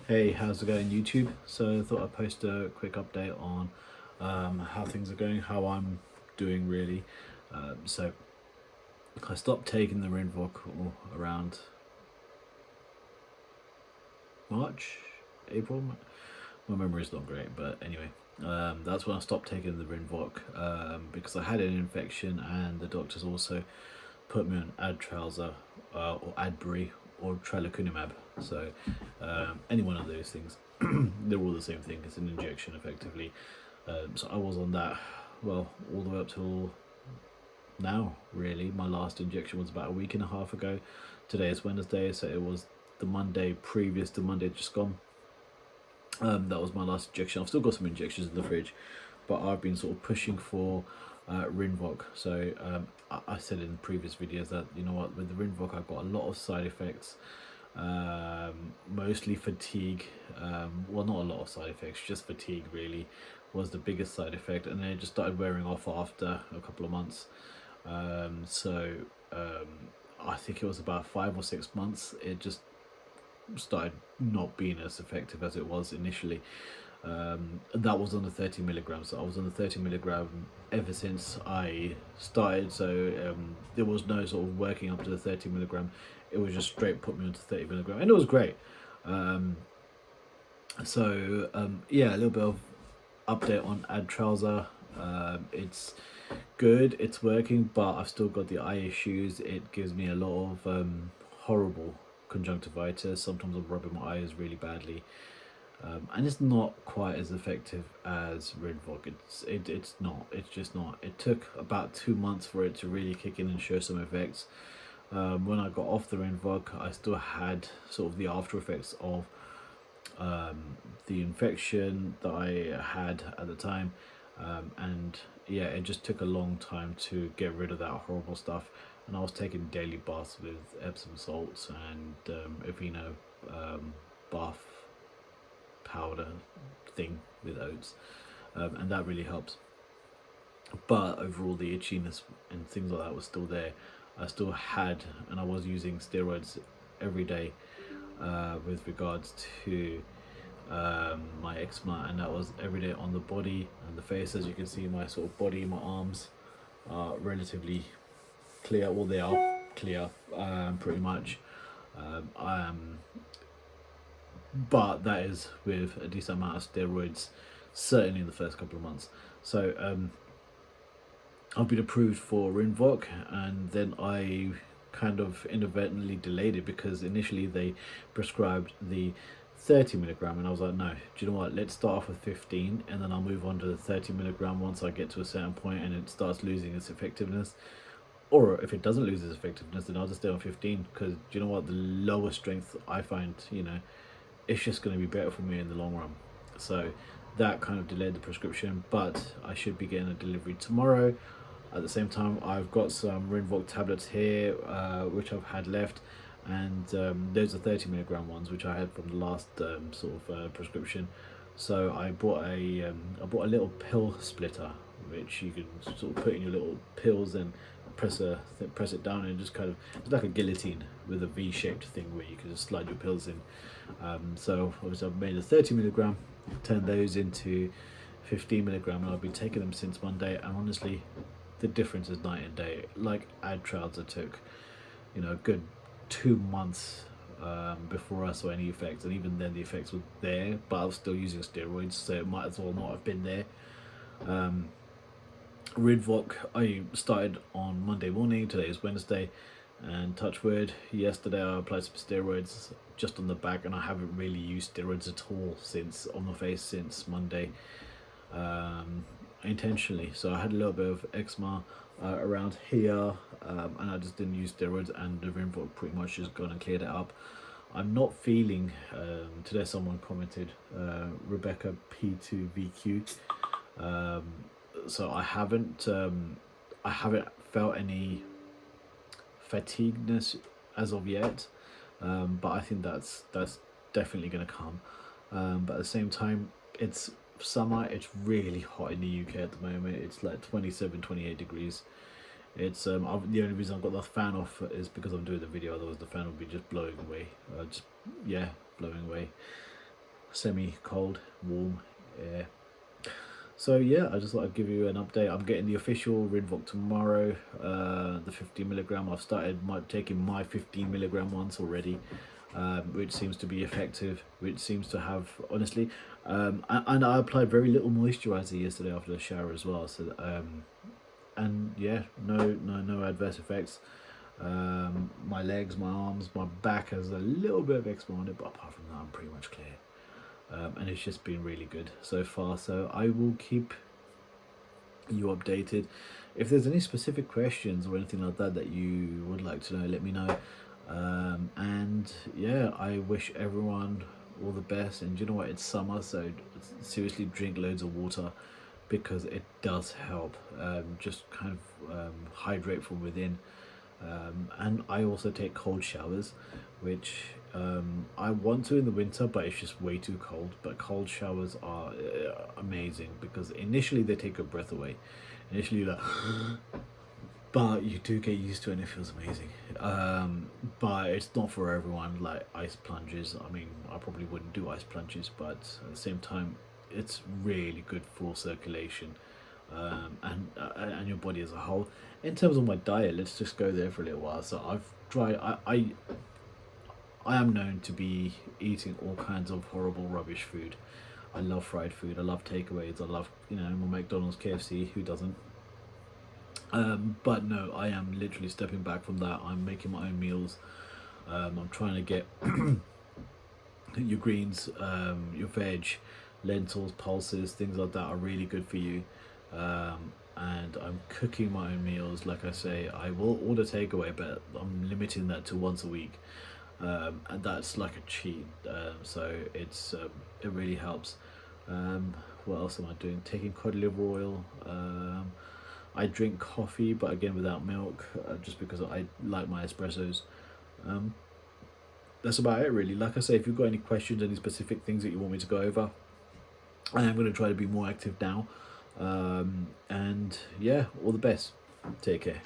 Hey, how's it going, YouTube? So I thought I'd post a quick update on how things are going, how I'm doing really. So I stopped taking the Rinvoq around March, April. My memory's not great, but anyway, that's when I stopped taking the Rinvoq because I had an infection, and the doctors also put me on Adtralza or Adbury or Tralokinumab. So any one of those things, they're all the same thing. It's an injection effectively. So I was on that, well, all the way up till now really. My last injection was about a week and a half ago. Today is Wednesday, so it was the Monday previous to Monday just gone. That was my last injection. I've still got some injections in the fridge, but I've been sort of pushing for Rinvoq. So I said in previous videos that, you know what, with the Rinvoq I've got a lot of side effects, mostly fatigue. Well, not a lot of side effects, just fatigue really was the biggest side effect, and then it just started wearing off after a couple of months. I think it was about 5 or 6 months it just started not being as effective as it was initially. That was on the 30 milligrams. So I was on the 30 milligram ever since I started. So there was no sort of working up to the 30 milligram. It was just straight put me onto 30 milligram, and it was great. Yeah, a little bit of update on Adtralza. It's good, it's working, but I've still got the eye issues. It gives me a lot of horrible conjunctivitis. Sometimes I'm rubbing my eyes really badly, and it's not quite as effective as Rinvoq. It's not. It's just not. It took about 2 months for it to really kick in and show some effects. When I got off the Rinvoq, I still had sort of the after effects of the infection that I had at the time, and yeah, it just took a long time to get rid of that horrible stuff. And I was taking daily baths with Epsom salts and Aveeno bath powder thing with oats, and that really helps. But overall, the itchiness and things like that was still there. I still had, and I was using steroids every day with regards to my eczema, and that was every day on the body and the face. As you can see, my sort of body, my arms are relatively clear. Well, they are clear, pretty much. But that is with a decent amount of steroids, certainly in the first couple of months. So I've been approved for Rinvoq, and then I kind of inadvertently delayed it because initially they prescribed the 30 milligram, and I was like, no, do you know what, let's start off with 15 and then I'll move on to the 30 milligram once I get to a certain point and it starts losing its effectiveness. Or if it doesn't lose its effectiveness, then I'll just stay on 15, because do you know what, the lower strength I find, you know, it's just going to be better for me in the long run. So that kind of delayed the prescription, but I should be getting a delivery tomorrow. At the same time, I've got some Rinvoq tablets here, which I've had left, and those are 30 milligram ones, which I had from the last prescription. So I bought a little pill splitter, which you can sort of put in your little pills and press it down, and just kind of, it's like a guillotine with a V-shaped thing where you can just slide your pills in. So obviously I've made a 30 milligram, turned those into 15 milligram, and I've been taking them since Monday, and honestly, the difference is night and day. Like Adtralza took, you know, a good 2 months before I saw any effects, and even then the effects were there, but I was still using steroids, so it might as well not have been there. Rinvoq, I started on Monday morning. Today is Wednesday, and touch wood, yesterday I applied some steroids just on the back, and I haven't really used steroids at all since on my face since Monday, intentionally. So I had a little bit of eczema around here, and I just didn't use steroids, and the Rinvoq pretty much just gone and cleared it up. I'm not feeling, today someone commented, Rebecca P2VQ, so I haven't felt any fatigueness as of yet, but I think that's definitely going to come. But at the same time, it's summer, it's really hot in the UK at the moment. It's like 27-28 degrees. It's the only reason I've got the fan off is because I'm doing the video, otherwise the fan would be just blowing away. Yeah, blowing away semi-cold, warm air. So yeah, I just thought I'd give you an update. I'm getting the official Rinvoq tomorrow, the 15 milligram. I've started taking my 15 milligram ones already, which seems to be effective, which seems to have, honestly, and I applied very little moisturizer yesterday after the shower as well. So and yeah, no adverse effects. My legs, my arms, my back has a little bit of eczema on it, but apart from that, I'm pretty much clear. And it's just been really good so far. So I will keep you updated. If there's any specific questions or anything like that that you would like to know, let me know. And yeah, I wish everyone all the best. And you know what? It's summer, so seriously drink loads of water, because it does help. Just kind of hydrate from within. And I also take cold showers, which I want to in the winter, but it's just way too cold. But cold showers are amazing, because initially they take your breath away. Initially you're like, but you do get used to it and it feels amazing. But it's not for everyone, like ice plunges. I mean, I probably wouldn't do ice plunges, but at the same time, it's really good for circulation. And your body as a whole. In terms of my diet, let's just go there for a little while. So I've tried. I am known to be eating all kinds of horrible rubbish food. I love fried food. I love takeaways. I love my McDonald's, KFC. Who doesn't? But no, I am literally stepping back from that. I'm making my own meals. I'm trying to get your greens, your veg, lentils, pulses, things like that are really good for you. And I'm cooking my own meals. Like I say, I will order takeaway, but I'm limiting that to once a week, and that's like a cheat. So it really helps. What else am I doing? Taking cod liver oil. I drink coffee, but again without milk, just because I like my espressos. That's about it really. Like I say, if you've got any questions, any specific things that you want me to go over, I am going to try to be more active now. And yeah, all the best. Take care.